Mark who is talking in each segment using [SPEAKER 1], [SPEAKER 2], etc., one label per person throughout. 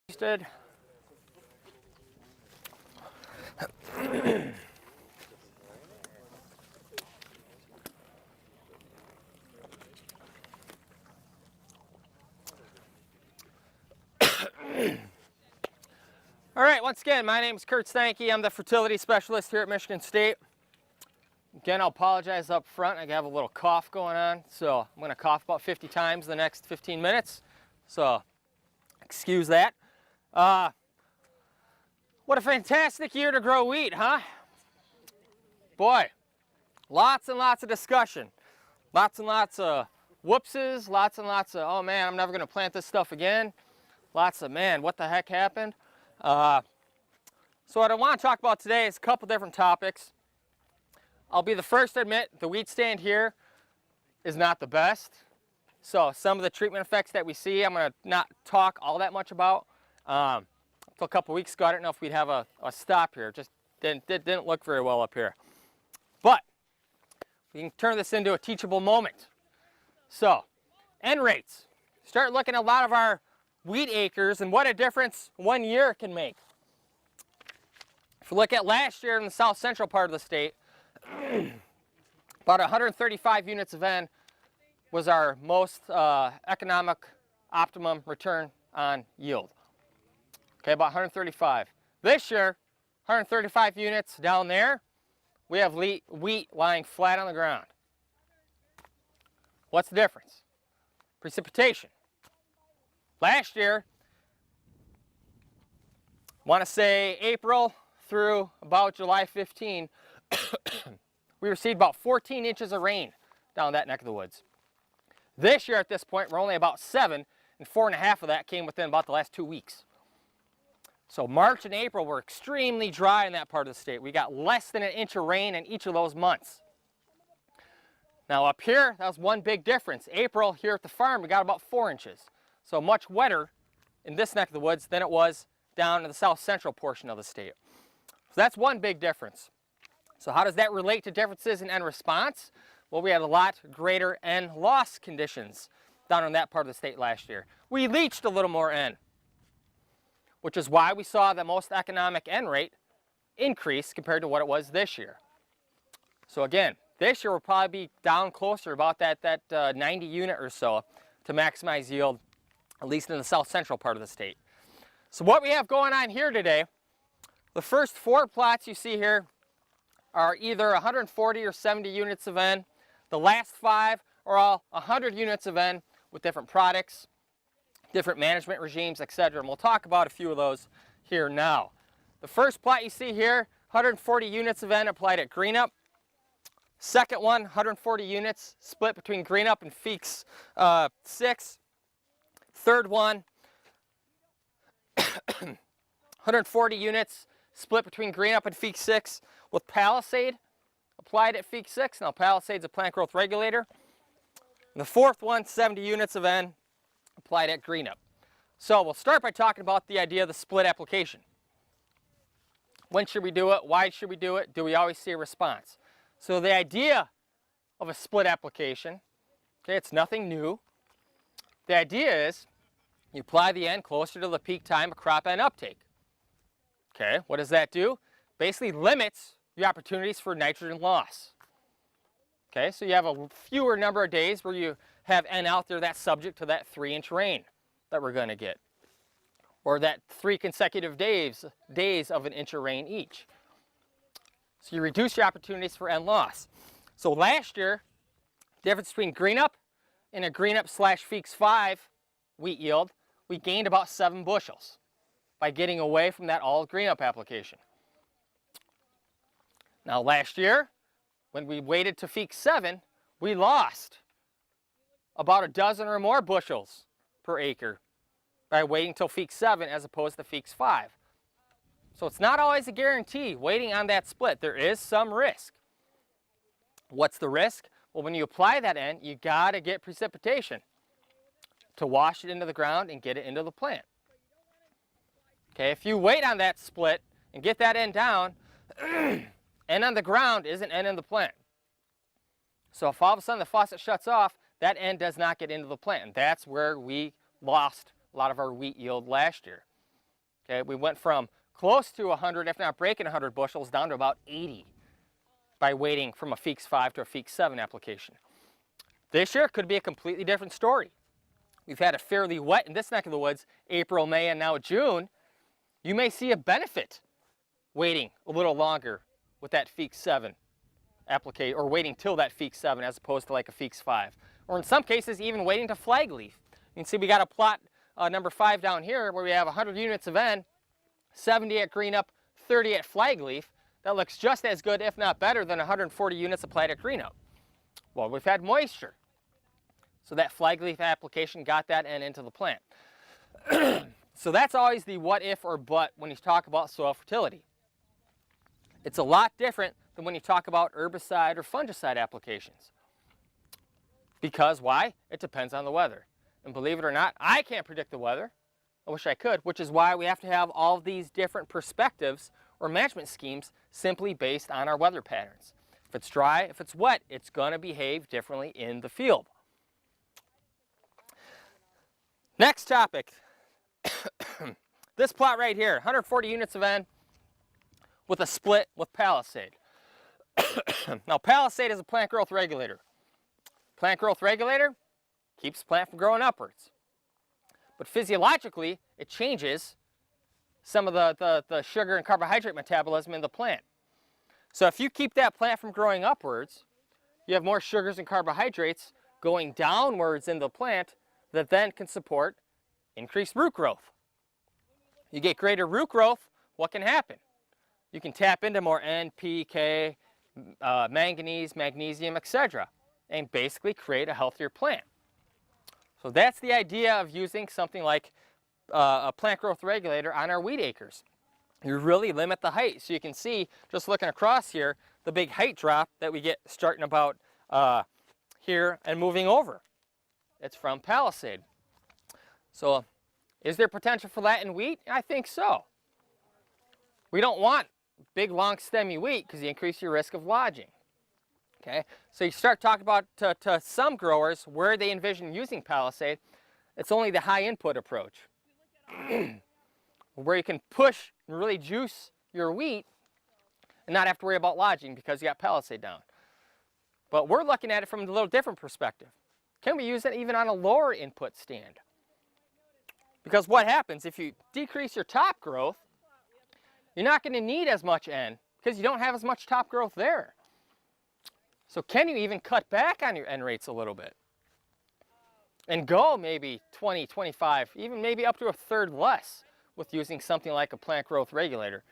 [SPEAKER 1] Did. All right, once again, my name is Kurt Steinke. I'm the fertility specialist here at Michigan State. Again, I'll apologize up front. I have a little cough going on, so I'm going to cough about 50 times in the next 15 minutes. So, excuse that. What a fantastic year to grow wheat, huh? Boy, lots and lots of discussion. Lots and lots of whoopses, lots and lots of, oh man, I'm never going to plant this stuff again. Lots of, man, what the heck happened? So what I want to talk about today is a couple different topics. I'll be the first to admit the wheat stand here is not the best. So some of the treatment effects that we see, I'm going to not talk all that much about. Until a couple weeks ago, I didn't know if we'd have a stop here. Just didn't look very well up here. But we can turn this into a teachable moment. So, N rates. Start looking at a lot of our wheat acres and what a difference 1 year can make. If you look at last year in the south central part of the state, about 135 units of N was our most economic optimum return on yield. Okay, about 135. This year, 135 units down there, we have wheat lying flat on the ground. What's the difference? Precipitation. Last year, I want to say April through about July 15, we received about 14 inches of rain down that neck of the woods. This year at this point, we're only about 7, and 4.5 of that came within about the last 2 weeks. So March and April were extremely dry in that part of the state. We got less than an inch of rain in each of those months. Now up here, that was one big difference. April here at the farm, we got about 4 inches. So much wetter in this neck of the woods than it was down in the south central portion of the state. So that's one big difference. So how does that relate to differences in N response? Well, we had a lot greater N loss conditions down in that part of the state last year. We leached a little more N, which is why we saw the most economic N rate increase compared to what it was this year. So again, this year we'll probably be down closer about that 90 unit or so to maximize yield, at least in the south central part of the state. So what we have going on here today, the first 4 plots you see here are either 140 or 70 units of N. The last 5 are all 100 units of N with different products, different management regimes, etc. And we'll talk about a few of those here now. The first plot you see here, 140 units of N applied at green-up. Second one, 140 units split between green-up and Feeks 6. Third one, 140 units split between green-up and Feeks 6 with Palisade applied at Feeks 6. Now Palisade's a plant growth regulator. And the fourth one, 70 units of N applied at green-up. So we'll start by talking about the idea of the split application. When should we do it? Why should we do it? Do we always see a response? So the idea of a split application, okay, it's nothing new. The idea is you apply the N closer to the peak time of crop N uptake. Okay, what does that do? Basically limits the opportunities for nitrogen loss. Okay, so you have a fewer number of days where you have N out there that's subject to that 3-inch rain that we're going to get, or that 3 consecutive days of an inch of rain each. So you reduce your opportunities for N loss. So last year, the difference between green-up and a green-up / Feeks 5 wheat yield, we gained about 7 bushels by getting away from that all green-up application. Now last year, when we waited to Feeks 7, we lost about a dozen or more bushels per acre by waiting till Feeks 7 as opposed to Feeks 5. So it's not always a guarantee waiting on that split. There is some risk. What's the risk? Well, when you apply that N, you got to get precipitation to wash it into the ground and get it into the plant. Okay, if you wait on that split and get that N down, N on the ground isn't N in the plant. So if all of a sudden the faucet shuts off, that N does not get into the plant. And that's where we lost a lot of our wheat yield last year. Okay, we went from close to 100, if not breaking 100 bushels, down to about 80 by waiting from a Feeks 5 to a Feeks 7 application. This year could be a completely different story. We've had a fairly wet in this neck of the woods, April, May, and now June. You may see a benefit waiting a little longer with that Feeks 7 application, or waiting till that Feeks 7 as opposed to like a Feeks 5. Or in some cases, even waiting to flag leaf. You can see we got a plot number 5 down here where we have 100 units of N, 70 at green up, 30 at flag leaf. That looks just as good, if not better, than 140 units applied at green up. Well, we've had moisture. So that flag leaf application got that N into the plant. So that's always the what if or but when you talk about soil fertility. It's a lot different than when you talk about herbicide or fungicide applications. Because why? It depends on the weather. And believe it or not, I can't predict the weather. I wish I could, which is why we have to have all of these different perspectives or management schemes simply based on our weather patterns. If it's dry, if it's wet, it's going to behave differently in the field. Next topic. This plot right here, 140 units of N with a split with Palisade. Now, Palisade is a plant growth regulator. Plant growth regulator keeps plant from growing upwards. But physiologically, it changes some of the sugar and carbohydrate metabolism in the plant. So if you keep that plant from growing upwards, you have more sugars and carbohydrates going downwards in the plant that then can support increased root growth. You get greater root growth, what can happen? You can tap into more N, P, K, manganese, magnesium, etc. and basically create a healthier plant. So that's the idea of using something like a plant growth regulator on our wheat acres. You really limit the height. So you can see, just looking across here, the big height drop that we get starting about here and moving over. It's from Palisade. So is there potential for that in wheat? I think so. We don't want big, long, stemmy wheat because you increase your risk of lodging. Okay, so you start talking about to some growers where they envision using Palisade. It's only the high input approach, where you can push and really juice your wheat and not have to worry about lodging because you got Palisade down. But we're looking at it from a little different perspective. Can we use it even on a lower input stand? Because what happens if you decrease your top growth, you're not going to need as much N because you don't have as much top growth there. So can you even cut back on your N rates a little bit and go maybe 20, 25, even maybe up to a third less with using something like a plant growth regulator?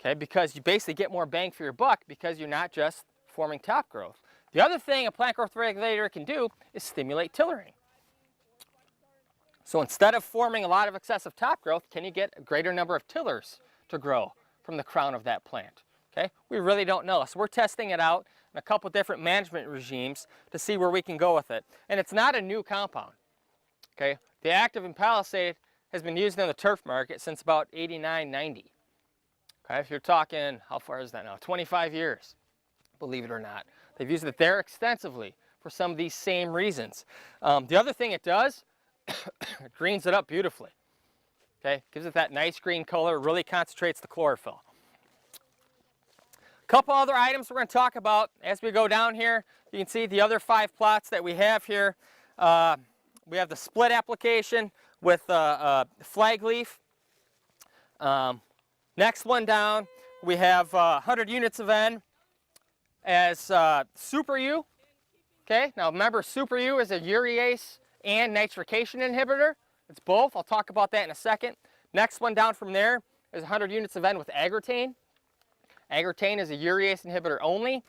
[SPEAKER 1] Okay, because you basically get more bang for your buck because you're not just forming top growth. The other thing a plant growth regulator can do is stimulate tillering. So instead of forming a lot of excessive top growth, can you get a greater number of tillers to grow from the crown of that plant? Okay, we really don't know. So we're testing it out in a couple different management regimes to see where we can go with it. And it's not a new compound. Okay, the active in Palisade has been used in the turf market since about 89, 90. Okay, if you're talking, how far is that now? 25 years, believe it or not. They've used it there extensively for some of these same reasons. The other thing it does, it greens it up beautifully. Okay, gives it that nice green color, really concentrates the chlorophyll. A couple other items we're going to talk about as we go down here. You can see the other 5 plots that we have here. We have the split application with flag leaf. Next one down, we have 100 units of N as Super U. Okay, now remember, Super U is a urease and nitrification inhibitor. It's both. I'll talk about that in a second. Next one down from there is 100 units of N with agrotane. Agrotane is a urease inhibitor only.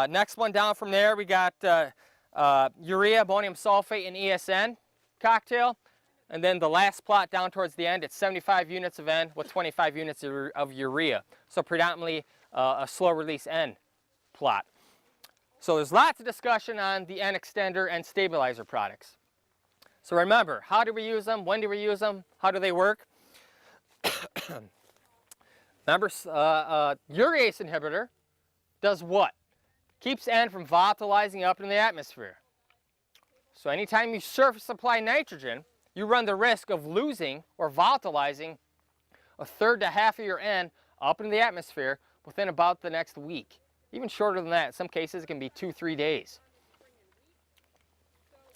[SPEAKER 1] Next one down from there, we got urea, ammonium sulfate, and ESN cocktail. And then the last plot down towards the end, it's 75 units of N with 25 units of urea. So predominantly a slow release N plot. So there's lots of discussion on the N extender and stabilizer products. So remember, how do we use them? When do we use them? How do they work? Remember, urease inhibitor does what? Keeps N from volatilizing up in the atmosphere. So anytime you surface supply nitrogen, you run the risk of losing or volatilizing a third to half of your N up into the atmosphere within about the next week. Even shorter than that. In some cases, it can be 2-3 days.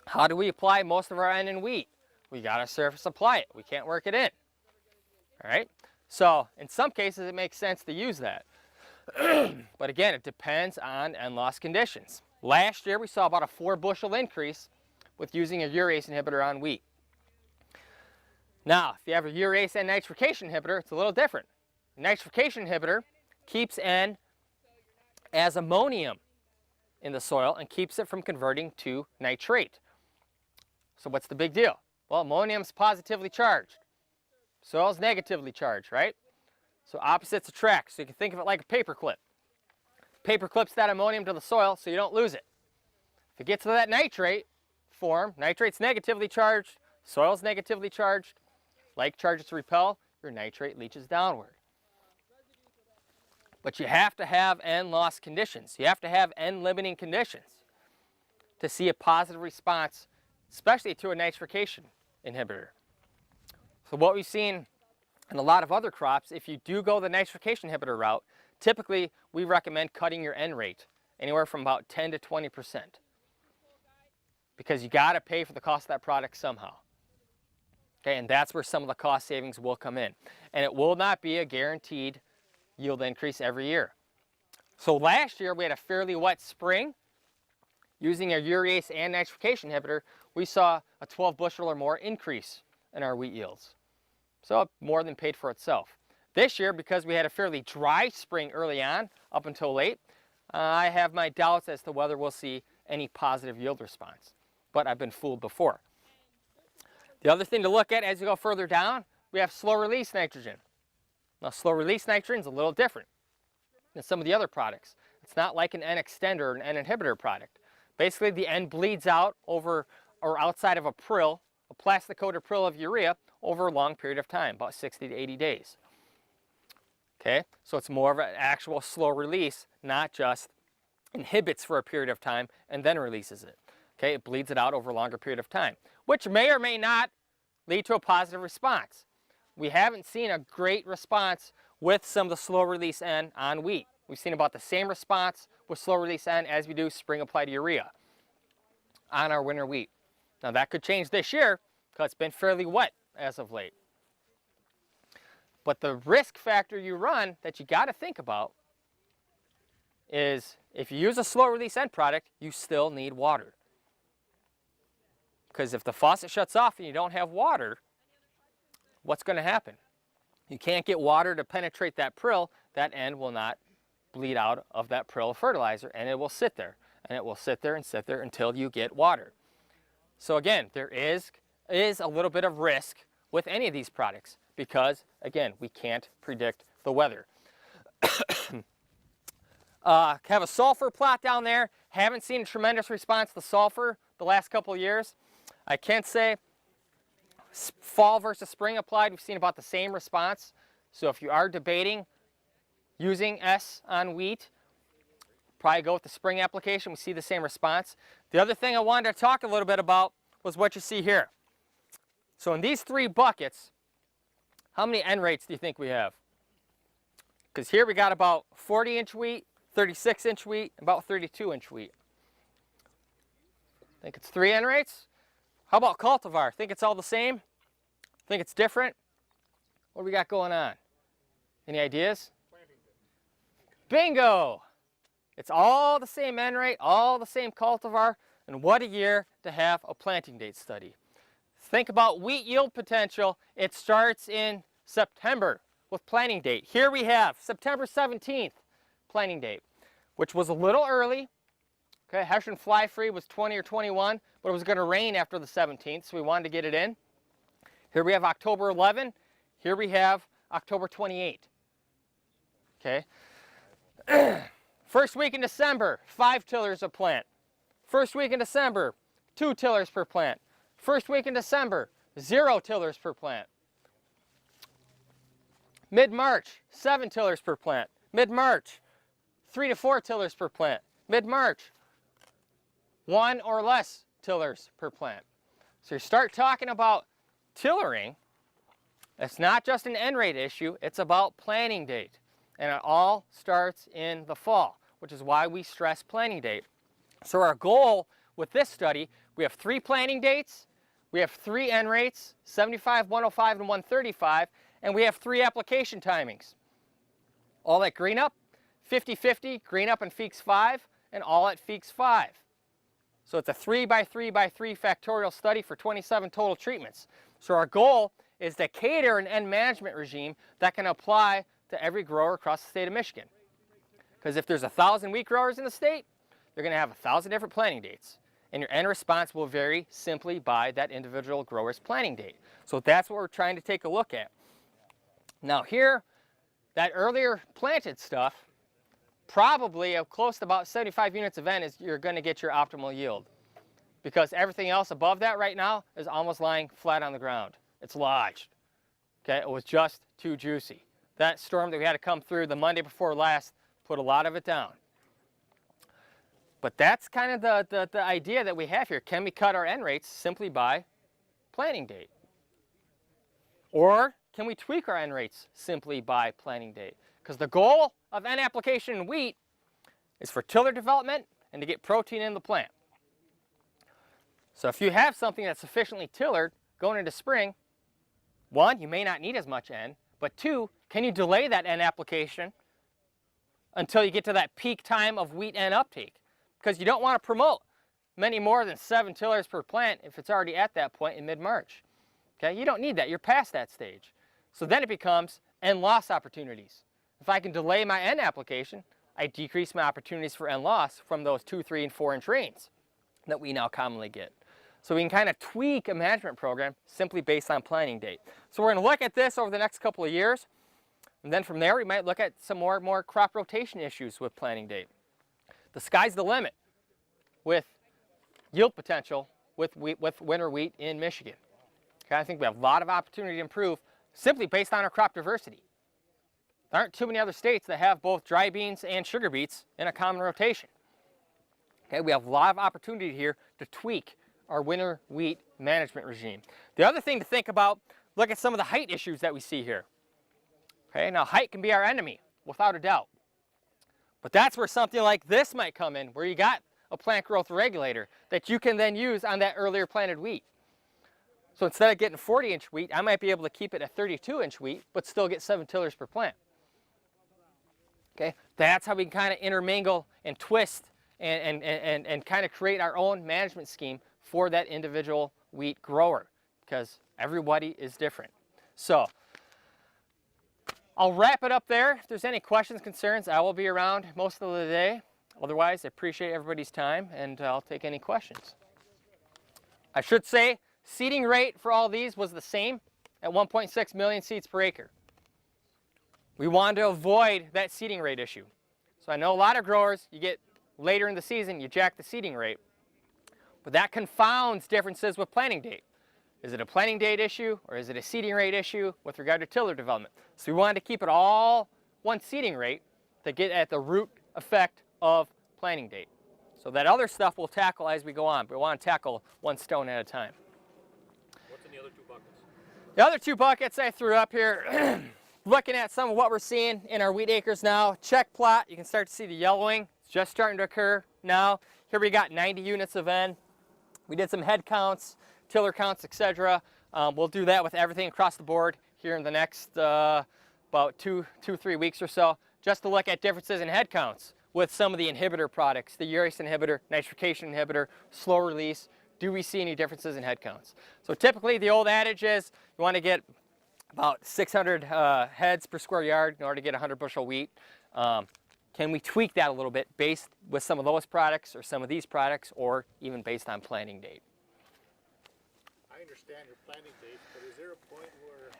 [SPEAKER 1] How do we apply most of our N in wheat? We got to surface apply it. We can't work it in. All right? So in some cases, it makes sense to use that. But again, it depends on N-loss conditions. Last year, we saw about a 4 bushel increase with using a urease inhibitor on wheat. Now, if you have a urease and nitrification inhibitor, it's a little different. A nitrification inhibitor keeps N as ammonium in the soil and keeps it from converting to nitrate. So what's the big deal? Well, ammonium's positively charged. Soil's negatively charged, right? So opposites attract. So you can think of it like a paper clip. Paper clips that ammonium to the soil so you don't lose it. If it gets to that nitrate form, nitrate's negatively charged, soil's negatively charged, like charges repel, your nitrate leaches downward. But you have to have N-loss conditions. You have to have N-limiting conditions to see a positive response, especially to a nitrification inhibitor. So what we've seen in a lot of other crops, if you do go the nitrification inhibitor route, typically we recommend cutting your N rate anywhere from about 10 to 20%. Because you got to pay for the cost of that product somehow. Okay, and that's where some of the cost savings will come in. And it will not be a guaranteed yield increase every year. So last year we had a fairly wet spring. Using a urease and nitrification inhibitor, we saw a 12 bushel or more increase in our wheat yields. So it more than paid for itself. This year, because we had a fairly dry spring early on, up until late, I have my doubts as to whether we'll see any positive yield response. But I've been fooled before. The other thing to look at as you go further down, we have slow release nitrogen. Now slow release nitrogen is a little different than some of the other products. It's not like an N extender or an N inhibitor product. Basically the N bleeds out over or outside of a prill, a plastic coated prill of urea, over a long period of time, about 60 to 80 days. Okay, so it's more of an actual slow release, not just inhibits for a period of time and then releases it. Okay, it bleeds it out over a longer period of time, which may or may not lead to a positive response. We haven't seen a great response with some of the slow release N on wheat. We've seen about the same response with slow release N as we do spring applied urea on our winter wheat. Now that could change this year because it's been fairly wet as of late. But the risk factor you run that you got to think about is if you use a slow release N product, you still need water. Because if the faucet shuts off and you don't have water, what's going to happen? You can't get water to penetrate that prill, that N will not bleed out of that prill of fertilizer, and it will sit there. And it will sit there and sit there until you get water. So again, there is a little bit of risk with any of these products because, again, we can't predict the weather. Have a sulfur plot down there. Haven't seen a tremendous response to sulfur the last couple of years. I can't say fall versus spring applied, we've seen about the same response. So if you are debating using S on wheat, probably go with the spring application. We see the same response. The other thing I wanted to talk a little bit about was what you see here. So in these 3 buckets, how many N rates do you think we have? Because here we got about 40-inch wheat, 36-inch wheat, about 32-inch wheat. Think it's 3 N rates? How about cultivar? Think it's all the same? Think it's different? What do we got going on? Any ideas? Bingo! It's all the same N rate, all the same cultivar, and what a year to have a planting date study. Think about wheat yield potential. It starts in September with planting date. Here we have September 17th planting date, which was a little early. Okay, Hessian fly free was 20 or 21, but it was going to rain after the 17th, so we wanted to get it in. Here we have October 11. Here we have October 28. Okay. First week in December, 5 tillers a plant. First week in December, 2 tillers per plant. First week in December, 0 tillers per plant. Mid-March, 7 tillers per plant. Mid-March, 3 to 4 tillers per plant. Mid-March, 1 or less tillers per plant. So you start talking about tillering, It's not just an end rate issue, it's about planting date. And it all starts in the fall, which is why we stress planting date. So our goal with this study, we have 3 planting dates, we have 3 end rates, 75, 105, and 135, and we have 3 application timings. All at green up, 50-50, green up and Feeks 5, and all at Feeks 5. So it's a 3 by 3 by 3 factorial study for 27 total treatments. So our goal is to cater an end management regime that can apply to every grower across the state of Michigan. Because if there's 1,000 wheat growers in the state, they're going to have 1,000 different planting dates. And your end response will vary simply by that individual grower's planting date. So that's what we're trying to take a look at. Now here, that earlier planted stuff, probably close to about 75 units of N is you're going to get your optimal yield. Because everything else above that right now is almost lying flat on the ground. It's lodged. Okay, it was just too juicy. That storm that we had to come through the Monday before last put a lot of it down. But that's kind of the idea that we have here. Can we cut our end rates simply by planting date? Or can we tweak our end rates simply by planting date? Because the goal of end application in wheat is for tiller development and to get protein in the plant. So if you have something that's sufficiently tillered going into spring, 1, you may not need as much N, but 2, can you delay that N application until you get to that peak time of wheat N uptake? Because you don't want to promote many more than 7 tillers per plant if it's already at that point in mid-March. Okay, you don't need that. You're past that stage. So then it becomes N loss opportunities. If I can delay my N application, I decrease my opportunities for N loss from those 2, 3, and 4 inch rains that we now commonly get. So we can kind of tweak a management program simply based on planting date. So we're going to look at this over the next couple of years. And then from there, we might look at some more crop rotation issues with planting date. The sky's the limit with yield potential with winter wheat in Michigan. Okay, I think we have a lot of opportunity to improve simply based on our crop diversity. There aren't too many other states that have both dry beans and sugar beets in a common rotation. Okay, we have a lot of opportunity here to tweak our winter wheat management regime. The other thing to think about, look at some of the height issues that we see here. Okay, now height can be our enemy, without a doubt. But that's where something like this might come in, where you got a plant growth regulator that you can then use on that earlier planted wheat. So instead of getting 40-inch wheat, I might be able to keep it at 32-inch wheat, but still get 7 tillers per plant. Okay, that's how we can kind of intermingle and twist and kind of create our own management scheme for that individual wheat grower, because everybody is different. So I'll wrap it up there. If there's any questions, concerns, I will be around most of the day. Otherwise, I appreciate everybody's time, and I'll take any questions. I should say, seeding rate for all these was the same at 1.6 million seeds per acre. We wanted to avoid that seeding rate issue. So I know a lot of growers, you get later in the season, you jack the seeding rate. But that confounds differences with planting date. Is it a planting date issue or is it a seeding rate issue with regard to tiller development? So we wanted to keep it all one seeding rate to get at the root effect of planting date. So that other stuff we'll tackle as we go on, but we want to tackle one stone at a time.
[SPEAKER 2] What's in the other 2 buckets?
[SPEAKER 1] The other 2 buckets I threw up here, looking at some of what we're seeing in our wheat acres now. Check plot, you can start to see the yellowing. It's just starting to occur now. Here we got 90 units of N. We did some head counts, tiller counts, etc. We'll do that with everything across the board here in the next about 2-3 weeks or so, just to look at differences in head counts with some of the inhibitor products, the urease inhibitor, nitrification inhibitor, slow release. Do we see any differences in head counts? So typically the old adage is you want to get about 600 heads per square yard in order to get 100 bushel wheat. Can we tweak that a little bit based with some of those products or some of these products, or even based on planting date?
[SPEAKER 2] I understand your planting dates, but is there a point where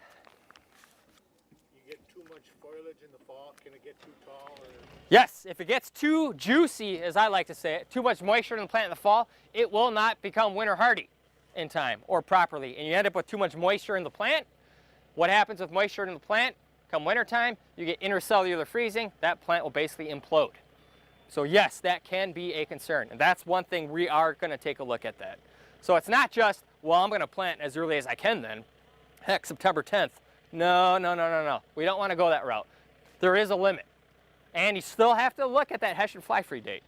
[SPEAKER 2] you get too much foliage in the fall? Can it get too tall? Or?
[SPEAKER 1] Yes, if it gets too juicy, as I like to say it, too much moisture in the plant in the fall, it will not become winter hardy in time or properly. And you end up with too much moisture in the plant. What happens with moisture in the plant? Come wintertime, you get intercellular freezing, that plant will basically implode. So yes, that can be a concern, and that's one thing we are going to take a look at that. So it's not just, well, I'm going to plant as early as I can then. Heck, September 10th, No, no, no, no, no. We don't want to go that route. There is a limit. And you still have to look at that Hessian fly free date.